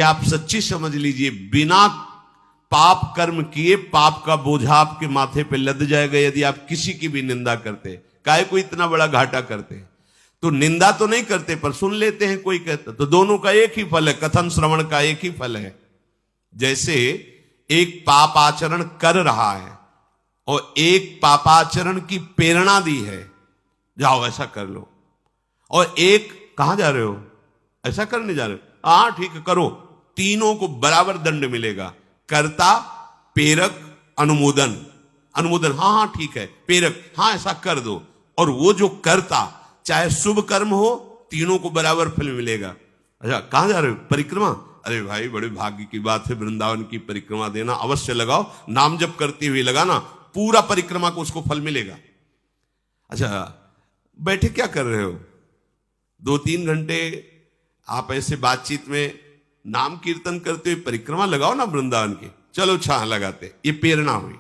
आप सच्ची समझ लीजिए, बिना पाप कर्म किए पाप का बोझा आपके माथे पे लद जाएगा यदि आप किसी की भी निंदा करते। काहे को इतना बड़ा घाटा करते? तो निंदा तो नहीं करते पर सुन लेते हैं, कोई कहता तो दोनों का एक ही फल है, कथन श्रवण का एक ही फल है। जैसे एक पाप आचरण कर रहा है और एक पापाचरण की प्रेरणा दी है, जाओ ऐसा कर लो, और एक कहां जा रहे हो, ऐसा करने जा रहे हो, हाँ ठीक है करो, तीनों को बराबर दंड मिलेगा। कर्ता, प्रेरक, अनुमोदन। अनुमोदन हाँ हाँ ठीक है, प्रेरक हाँ ऐसा कर दो, और वो जो कर्ता चाहे शुभ कर्म हो तीनों को बराबर फल मिलेगा। अच्छा कहां जा रहे हो, परिक्रमा, अरे भाई बड़े भाग्य की बात है, वृंदावन की परिक्रमा देना, अवश्य लगाओ, नाम जप करते हुए लगाना, पूरा परिक्रमा को उसको फल मिलेगा। अच्छा बैठे क्या कर रहे हो, 2-3 घंटे आप ऐसे बातचीत में नाम कीर्तन करते हुए परिक्रमा लगाओ ना वृंदावन की, चलो छाह लगाते, ये प्रेरणा हुई,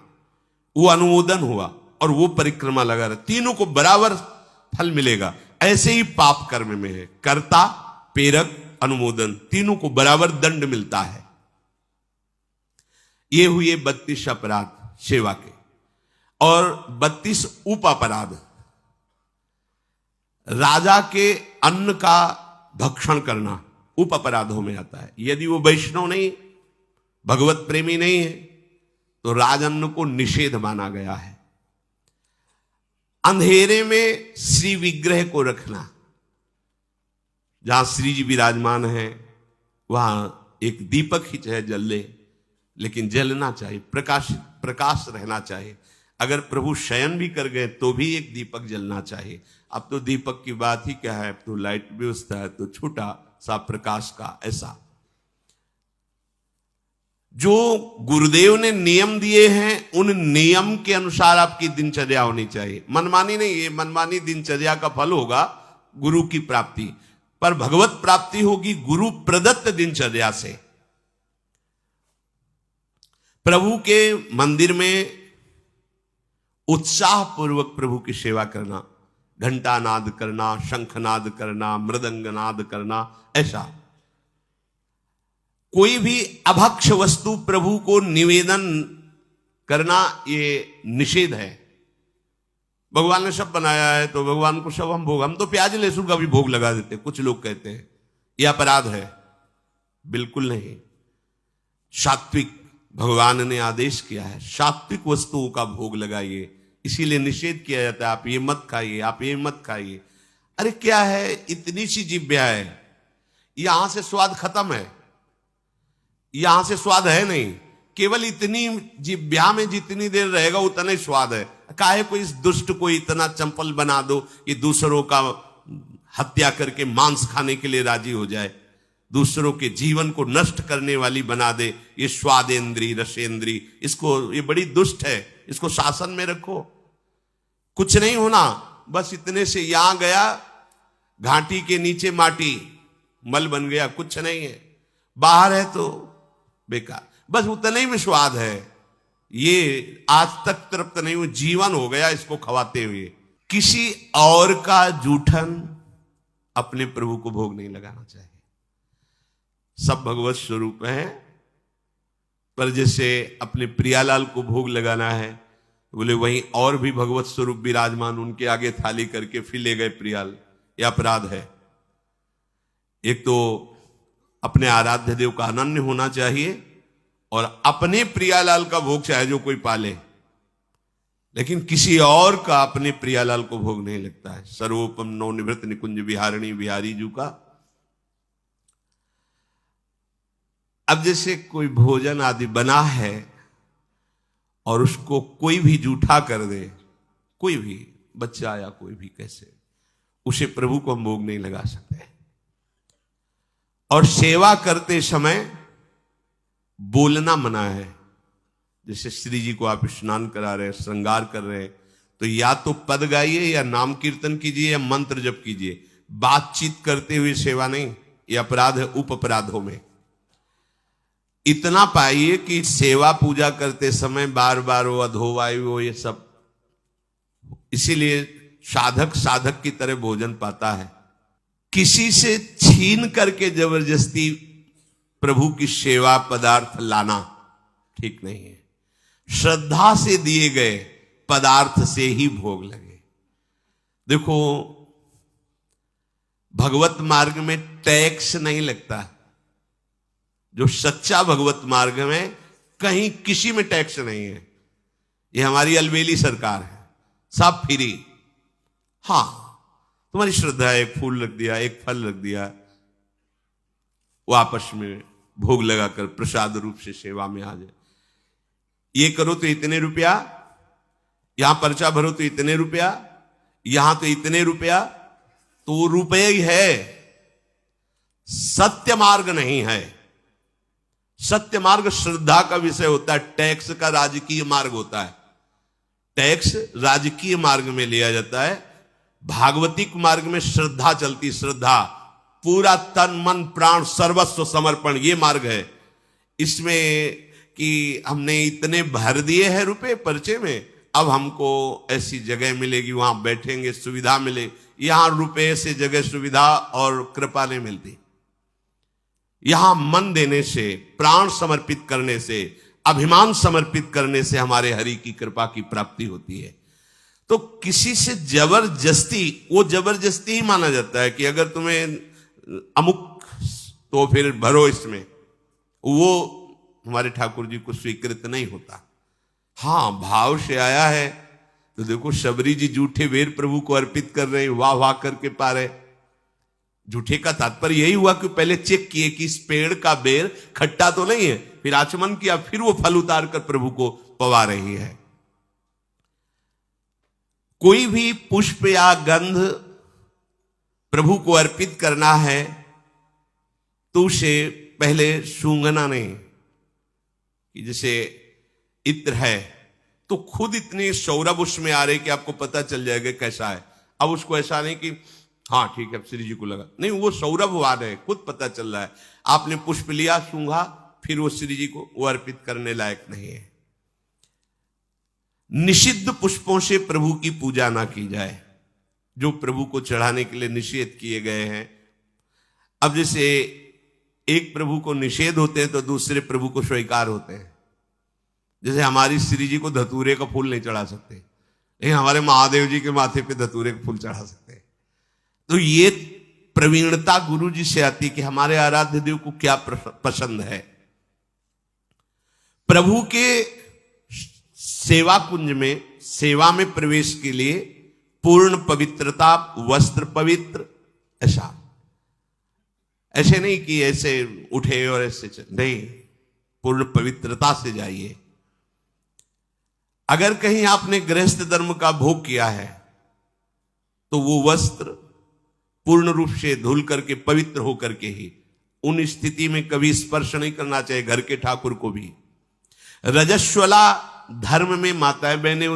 वो अनुमोदन हुआ और वो परिक्रमा लगा रहे, तीनों को बराबर फल मिलेगा। ऐसे ही पाप कर्म में है, कर्ता, प्रेरक, अनुमोदन, तीनों को बराबर दंड मिलता है। ये हुए 32 अपराध सेवा के, और 32 उप अपराध। राजा के अन्न का भक्षण करना उप अपराधों में आता है। यदि वो वैष्णव नहीं, भगवत प्रेमी नहीं है, तो राजअन्न को निषेध माना गया है। अंधेरे में श्री विग्रह को रखना, जहां श्री जी विराजमान है वहां एक दीपक ही चाहे जल ले, लेकिन जलना चाहिए, प्रकाश रहना चाहिए। अगर प्रभु शयन भी कर गए तो भी एक दीपक जलना चाहिए। अब तो दीपक की बात ही क्या है, अब तो लाइट व्यवस्था है, तो छोटा सा प्रकाश का ऐसा। जो गुरुदेव ने नियम दिए हैं उन नियम के अनुसार आपकी दिनचर्या होनी चाहिए। मनमानी नहीं, ये मनमानी दिनचर्या का फल होगा गुरु की प्राप्ति, पर भगवत प्राप्ति होगी गुरु प्रदत्त दिनचर्या से। प्रभु के मंदिर में उत्साह पूर्वक प्रभु की सेवा करना, घंटा नाद करना, शंखनाद करना, मृदंग नाद करना, ऐसा। कोई भी अभक्ष वस्तु प्रभु को निवेदन करना ये निषेध है। भगवान ने सब बनाया है तो भगवान को सब हम तो प्याज लहसुन का भी भोग लगा देते हैं। कुछ लोग कहते हैं यह अपराध है, बिल्कुल नहीं। सात्विक भगवान ने आदेश किया है, सात्विक वस्तुओं का भोग लगाइए, इसीलिए निषेध किया जाता है, आप ये मत खाइए, आप ये मत खाइए। अरे क्या है, इतनी सी जिह्वा है, यहां से स्वाद खत्म है, यहां से स्वाद है नहीं, केवल इतनी जिह्वा में जितनी देर रहेगा उतना ही स्वाद है। काहे को इस दुष्ट को इतना चंपल बना दो कि दूसरों का हत्या करके मांस खाने के लिए राजी हो जाए, दूसरों के जीवन को नष्ट करने वाली बना दे। ये स्वादेंद्री, रसेंद्री, इसको, ये बड़ी दुष्ट है, इसको शासन में रखो। कुछ नहीं होना, बस इतने से यहां गया, घाटी के नीचे माटी मल बन गया, कुछ नहीं है, बाहर है तो बेकार, बस उतने ही में स्वाद है। ये आज तक तृप्त नहीं हुआ, जीवन हो गया इसको खवाते हुए। किसी और का जूठन अपने प्रभु को भोग नहीं लगाना चाहिए। सब भगवत स्वरूप है, पर जैसे अपने प्रियालाल को भोग लगाना है, बोले वहीं और भी भगवत स्वरूप विराजमान, उनके आगे थाली करके फिर ले गए प्रियाल, यह अपराध है। एक तो अपने आराध्य देव का अनन्य होना चाहिए, और अपने प्रियालाल का भोग चाहे जो कोई पाले, लेकिन किसी और का अपने प्रियालाल को भोग नहीं लगता है। सर्वोपम नवनिवृत्त निकुंज विहारिणी बिहारी जू का। अब जैसे कोई भोजन आदि बना है और उसको कोई भी जूठा कर दे, कोई भी बच्चा या कोई भी, कैसे उसे प्रभु को हम भोग नहीं लगा सकते। और सेवा करते समय बोलना मना है। जैसे श्री जी को आप स्नान करा रहे हैं, श्रृंगार कर रहे हैं, तो या तो पद गाइए या नाम कीर्तन कीजिए या मंत्र जप कीजिए। बातचीत करते हुए सेवा नहीं, यह अपराध है उप अपराधों में। इतना पाइए कि सेवा पूजा करते समय बार बार वो अधोवायु हो, ये सब, इसीलिए साधक साधक की तरह भोजन पाता है। किसी से छीन करके जबरदस्ती प्रभु की सेवा पदार्थ लाना ठीक नहीं है। श्रद्धा से दिए गए पदार्थ से ही भोग लगे। देखो, भगवत मार्ग में टैक्स नहीं लगता। जो सच्चा भगवत मार्ग में कहीं किसी में टैक्स नहीं है। ये हमारी अलबेली सरकार है, सब फ्री। हां, तुम्हारी श्रद्धा है, एक फूल रख दिया, एक फल रख दिया, वो आपस में भोग लगाकर प्रसाद रूप से सेवा में आ जाए। ये करो तो इतने रुपया, यहां पर्चा भरो तो इतने रुपया, यहां तो इतने रुपया, तो वो रुपये ही है, सत्य मार्ग नहीं है। सत्य मार्ग श्रद्धा का विषय होता है, टैक्स का राजकीय मार्ग होता है। टैक्स राजकीय मार्ग में लिया जाता है, भागवतिक मार्ग में श्रद्धा चलती। श्रद्धा पूरा तन मन प्राण सर्वस्व समर्पण, ये मार्ग है। इसमें कि हमने इतने भर दिए हैं रुपए पर्चे में, अब हमको ऐसी जगह मिलेगी, वहां बैठेंगे, सुविधा मिले। यहां रुपए से जगह सुविधा और कृपा नहीं मिलती। यहां मन देने से, प्राण समर्पित करने से, अभिमान समर्पित करने से हमारे हरि की कृपा की प्राप्ति होती है। तो किसी से जबरदस्ती, वो जबरदस्ती ही माना जाता है कि अगर तुम्हें अमुक तो फिर भरो इसमें, वो हमारे ठाकुर जी को स्वीकृत नहीं होता। हां, भाव से आया है तो देखो, शबरी जी जूठे बेर प्रभु को अर्पित कर रहे हैं, वाह वाह करके पा रहे। जूठे का तात्पर्य यही हुआ कि पहले चेक किए कि इस पेड़ का बेर खट्टा तो नहीं है, फिर आचमन किया, फिर वो फल उतार कर प्रभु को पवा रही है। कोई भी पुष्प या गंध प्रभु को अर्पित करना है तो उसे पहले सूंघना नहीं। कि जैसे इत्र है तो खुद इतने सौरभ उसमें आ रहे कि आपको पता चल जाएगा कैसा है। अब उसको ऐसा नहीं कि हाँ ठीक है श्री जी को लगा, नहीं, वो सौरभ आ रहे, खुद पता चल रहा है। आपने पुष्प लिया, सूंघा, फिर वो श्री जी को वो अर्पित करने लायक नहीं है। निषिद्ध पुष्पों से प्रभु की पूजा ना की जाए, जो प्रभु को चढ़ाने के लिए निषेध किए गए हैं। अब जैसे एक प्रभु को निषेध होते हैं तो दूसरे प्रभु को स्वीकार होते हैं। जैसे हमारी श्री जी को धतूरे का फूल नहीं चढ़ा सकते, लेकिन हमारे महादेव जी के माथे पे धतूरे का फूल चढ़ा सकते हैं। तो ये प्रवीणता गुरु जी से आती कि हमारे आराध्य देव को क्या पसंद है। प्रभु के सेवा कुंज में, सेवा में प्रवेश के लिए पूर्ण पवित्रता, वस्त्र पवित्र, ऐसे नहीं कि ऐसे उठे और ऐसे नहीं, पूर्ण पवित्रता से जाइए। अगर कहीं आपने गृहस्थ धर्म का भोग किया है तो वो वस्त्र पूर्ण रूप से धुल करके पवित्र होकर के ही, उन स्थिति में कभी स्पर्श नहीं करना चाहिए घर के ठाकुर को भी। रजस्वला धर्म में माताएं बहनें